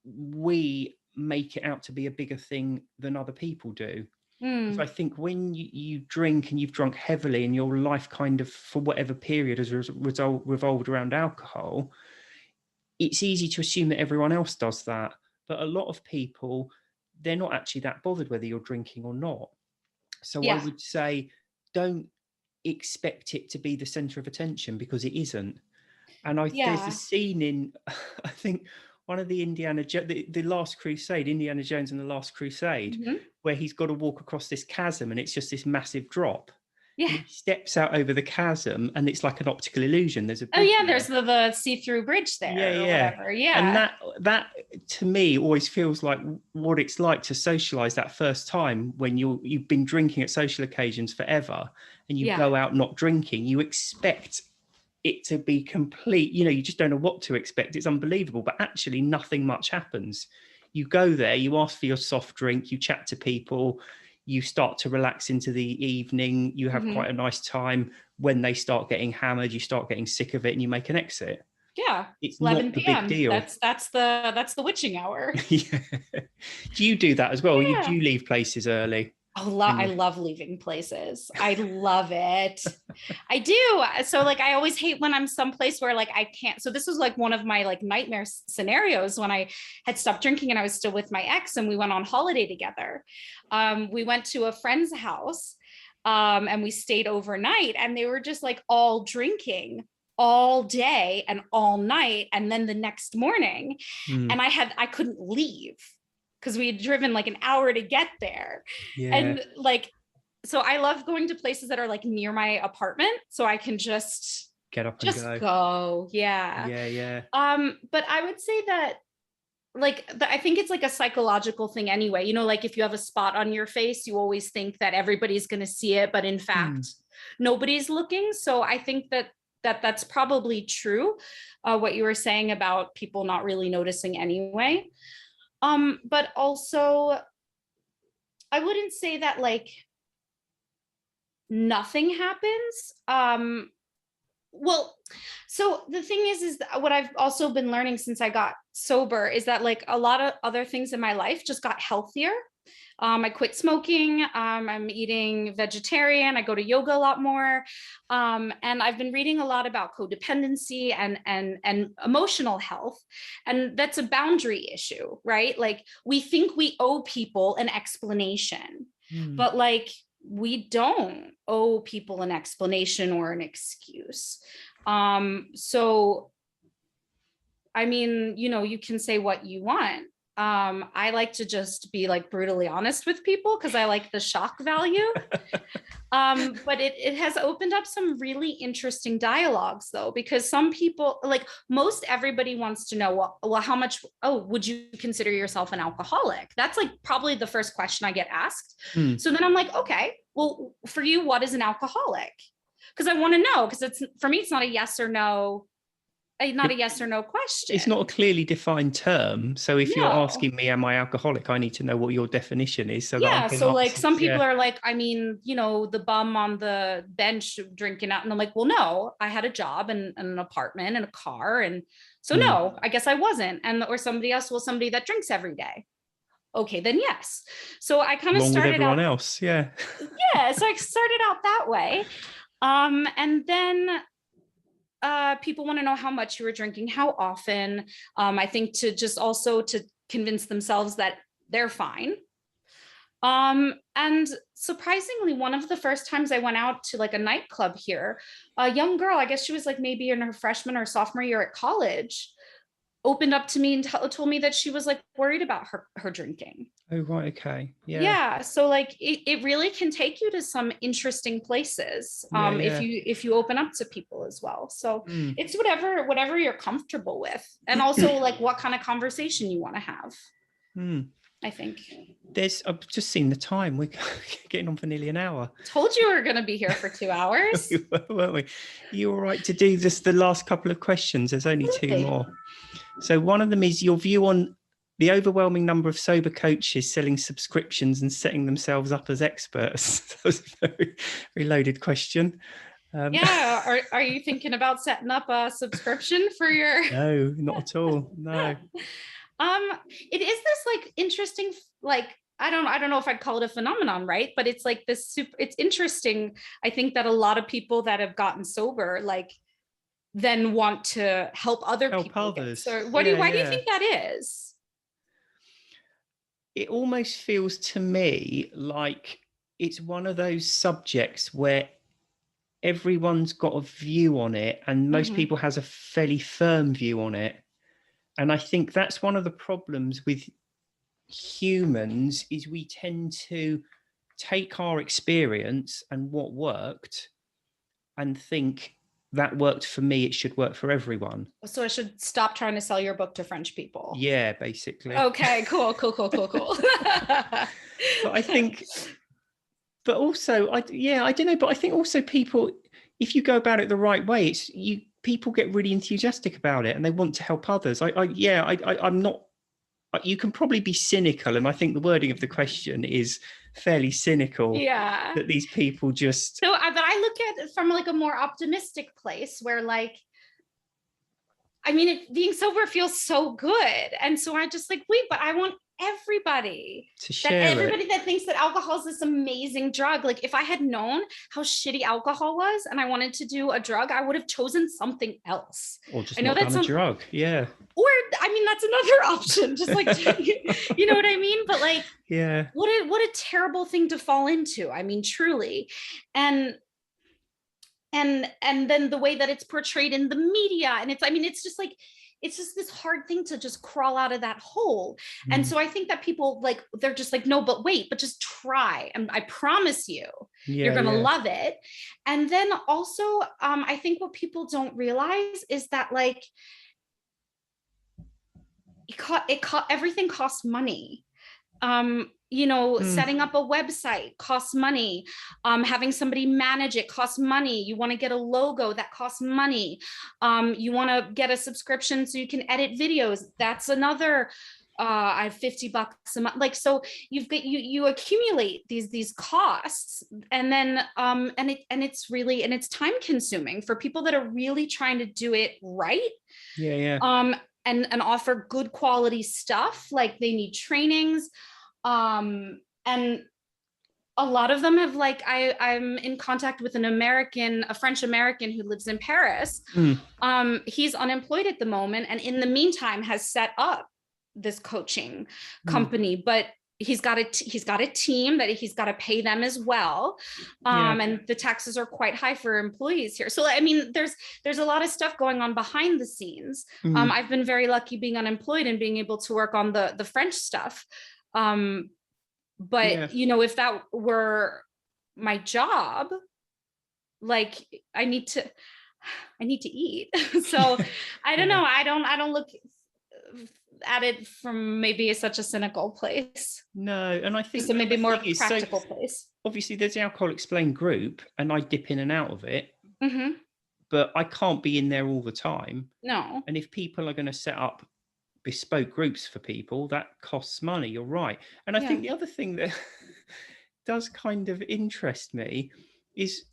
we make it out to be a bigger thing than other people do. Because I Mm, think when you drink and you've drunk heavily and your life kind of, for whatever period, has revolved around alcohol, it's easy to assume that everyone else does that. But a lot of people, they're not actually that bothered whether you're drinking or not. So I yeah. would say, don't expect it to be the center of attention, because it isn't. And there's a Yeah. scene in, I think, one of the the Last Crusade, Indiana Jones and the Last Crusade, Hmm. where he's got to walk across this chasm and it's just this massive drop. Yeah. And he steps out over the chasm and it's like an optical illusion. There's a Oh bridge yeah, there's there. the see-through bridge Yeah, there or yeah. whatever. And Yeah. that to me always feels like what it's like to socialize that first time when you've been drinking at social occasions forever and you Yeah. go out not drinking. You expect it to be complete, you just don't know what to expect. It's unbelievable, but actually nothing much happens. You go there, you ask for your soft drink, you chat to people, you start to relax into the evening, you have Hmm. quite a nice time. When they start getting hammered, you start getting sick of it and you make an exit. Yeah. It's not 11 the big p.m. deal. That's the witching hour. Yeah. Do you do that as well? Do Yeah. you leave places early? I love leaving places. I love it. I do. So like I always hate when I'm someplace where like I can't. So this was like one of my like nightmare scenarios when I had stopped drinking and I was still with my ex and we went on holiday together. We went to a friend's house and we stayed overnight and they were just like all drinking all day and all night and then the next morning Mm, and I couldn't leave because we had driven like an hour to get there. yeah. And like, so I love going to places that are like near my apartment so I can Get up and just go. go. Yeah. Yeah, yeah. But I would say that I think it's like a psychological thing anyway. Like if you have a spot on your face, you always think that everybody's going to see it, but in Hmm. fact, nobody's looking. So I think that's probably true. What you were saying about people not really noticing anyway. But also I wouldn't say that like nothing happens. Well, so the thing is that what I've also been learning since I got sober is that like a lot of other things in my life just got healthier. I quit smoking. I'm eating vegetarian. I go to yoga a lot more, and I've been reading a lot about codependency and emotional health, and that's a boundary issue, right? Like we think we owe people an explanation, Hmm. but like we don't owe people an explanation or an excuse. So I mean, you can say what you want. I like to just be like brutally honest with people because I like the shock value. But it has opened up some really interesting dialogues though, because some people, like most everybody wants to know, well, how much, oh, would you consider yourself an alcoholic? That's like probably the first question I get asked. Hmm. So then I'm like, okay, well, for you, what is an alcoholic? Because I want to know, because for me, it's not a yes or no. not a yes or no question. It's not a clearly defined term. So if you're No. asking me, am I alcoholic? I need to know what your definition is so that I Yeah. can So like answer. some people Yeah. are like, I mean, the bum on the bench drinking out. And I'm like, well, no, I had a job and an apartment and a car. And so Mm. no, I guess I wasn't. And or somebody else, well, somebody that drinks every day. Okay, then yes. So I kind of Along with started everyone out, else. Yeah. yeah. So I started out that way. And then people want to know how much you were drinking, how often. I think to just also to convince themselves that they're fine. And surprisingly, one of the first times I went out to like a nightclub here, a young girl, I guess she was like maybe in her freshman or sophomore year at college, opened up to me and told me that she was like worried about her drinking. Oh, right. Okay. Yeah. Yeah, so like it really can take you to some interesting places Yeah. if Yeah. you open up to people as well. So Mm. it's whatever you're comfortable with, and also like what kind of conversation you want to have. Mm. I think. I've just seen the time. We're getting on for nearly an hour. Told you we were going to be here for 2 hours. Weren't we? You all right to do this? The last couple of questions. There's only two more. So one of them is your view on the overwhelming number of sober coaches selling subscriptions and setting themselves up as experts. That was a very, very loaded question. Yeah. Are you thinking about setting up a subscription for your? No, not at all. No. It is this like interesting, like I don't know if I'd call it a phenomenon, right? But it's like this it's interesting. I think that a lot of people that have gotten sober, like then want to help other Help people. others. So why do you think that is? It almost feels to me like it's one of those subjects where everyone's got a view on it and most people has a fairly firm view on it. And I think that's one of the problems with humans is we tend to take our experience and what worked and think that worked for me, it should work for everyone. So I should stop trying to sell your book to French people. Yeah, basically. Okay, cool. But I think, but also, I don't know, but I think also people, if you go about it the right way, people get really enthusiastic about it and they want to help others. I'm not, you can probably be cynical. And I think the wording of the question is fairly cynical. Yeah. That these people just. So, but I look at it from like a more optimistic place where like, I mean, being sober feels so good. And so I just like, wait, but I want everybody to share that thinks that alcohol is this amazing drug. Like if I had known how shitty alcohol was and I wanted to do a drug, I would have chosen something else. Or just not done a drug. Yeah. Or I mean, that's another option. Just like, you know what I mean? But like, yeah, what a terrible thing to fall into. I mean, truly. And then the way that it's portrayed in the media, and it's just like, it's just this hard thing to just crawl out of that hole. And so I think that people like, they're just like, no, but wait, but just try. And I promise you, you're going to love it. And then also, I think what people don't realize is that like, everything costs money. Setting up a website costs money. Having somebody manage it costs money. You want to get a logo, that costs money. You want to get a subscription so you can edit videos. That's another I have $50 a month. Like, so you accumulate these costs, and then it's time consuming for people that are really trying to do it right. And offer good quality stuff. Like they need trainings. And a lot of them have like, I'm in contact with a French American who lives in Paris. He's unemployed at the moment. And in the meantime has set up this coaching company, but he's got a team that he's got to pay them as well. And the taxes are quite high for employees here. So, I mean, there's a lot of stuff going on behind the scenes. I've been very lucky being unemployed and being able to work on the French stuff. But if that were my job, like I need to eat. So I don't know. I don't look at it from maybe such a cynical place. No, and I think so maybe more practical place. Obviously, there's the Alcohol Explained group, and I dip in and out of it. but I can't be in there all the time. No. And if people are going to set up bespoke groups for people, that costs money. You're right. And I Yeah. think the other thing that does kind of interest me is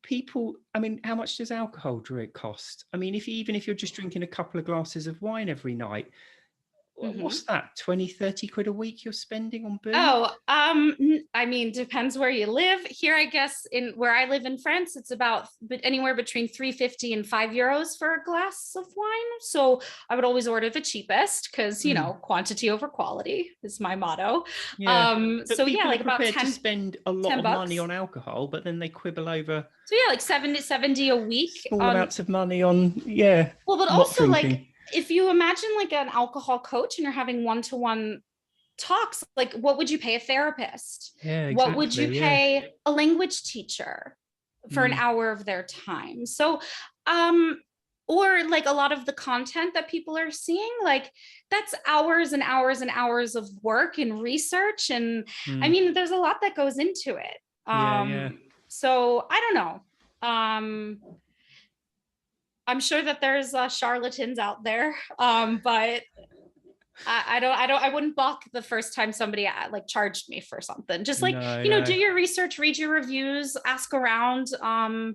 people. I mean, how much does alcohol drink cost? I mean, even if you're just drinking a couple of glasses of wine every night, Hmm. what's that, 20, 30 quid a week you're spending on booze? Oh, I mean, depends where you live. Here, I guess in where I live in France, it's about anywhere between 3.50 and €5 for a glass of wine. So I would always order the cheapest because, quantity over quality is my motto. Yeah. But So yeah, people are like about prepared to 10, spend a lot 10 of money bucks. on alcohol, but then they quibble over So yeah, like 70 a week small on. amounts of money on, Well, but not also like drinking. if you imagine like an alcohol coach and you're having one-to-one talks, like what would you pay a therapist? Yeah, What would you exactly. Yeah. pay a language teacher for an Mm, hour of their time? So or like a lot of the content that people are seeing, like that's hours and hours and hours of work and research, and I mm. mean there's a lot that goes into it. Yeah, yeah. So I don't know. I'm sure that there's charlatans out there, but I wouldn't balk the first time somebody like charged me for something. Just like, No, no. do your research, read your reviews, ask around. So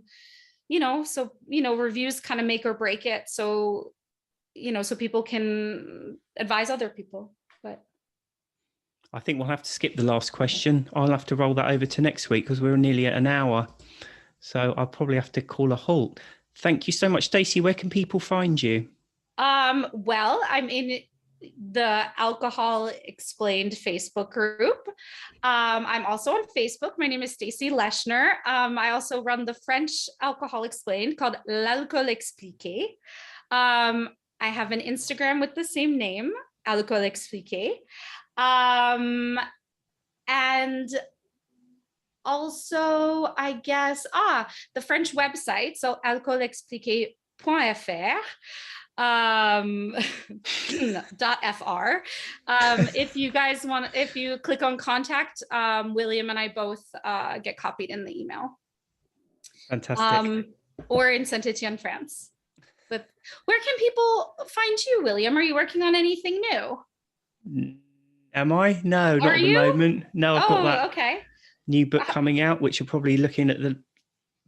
reviews kind of make or break it. So, so people can advise other people. But I think we'll have to skip the last question. I'll have to roll that over to next week because we're nearly at an hour. So I'll probably have to call a halt. Thank you so much, Stacey. Where can people find you? well, I'm in the Alcohol Explained Facebook group. I'm also on Facebook. My name is Stacy Leshner. I also run the French Alcohol Explained called l'alcool explique. I have an Instagram with the same name, alcool explique. And also, I guess, the French website, so alcoolexpliqué.fr. .fr. If you guys want, if you click on contact, William and I both get copied in the email. Fantastic. Or in Saint Etienne, France. But where can people find you, William? Are you working on anything new? Am I? No, not at the moment. No, I've got that okay. new book coming out, which you're probably looking at the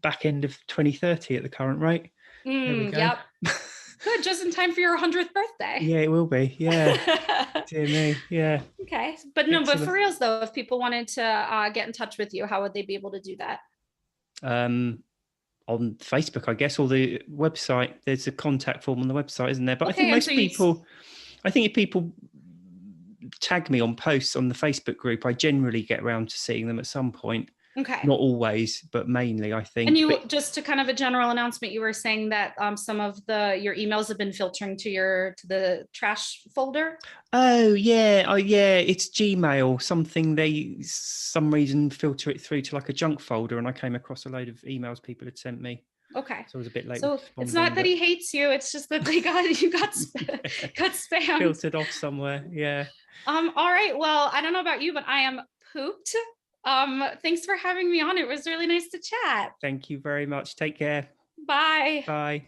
back end of 2030 at the current rate. There we go. Yep. Good, just in time for your 100th birthday. Yeah, it will be. Yeah. Dear me. Yeah. Okay. But no, but for reals though, if people wanted to get in touch with you, how would they be able to do that? On Facebook, I guess, or the website. There's a contact form on the website, isn't there? But Okay, I think if people tag me on posts on the Facebook group, I generally get around to seeing them at some point. Okay. Not always, but mainly, I think. And just to kind of a general announcement, you were saying that some of your emails have been filtering to the trash folder. Oh yeah, it's Gmail. Some reason filter it through to like a junk folder, and I came across a load of emails people had sent me. Okay. So I was a bit late. So it's not that he hates you; it's just that you got spammed, filtered off somewhere. Yeah. All right. Well, I don't know about you, but I am pooped. Thanks for having me on. It was really nice to chat. Thank you very much. Take care. Bye. Bye.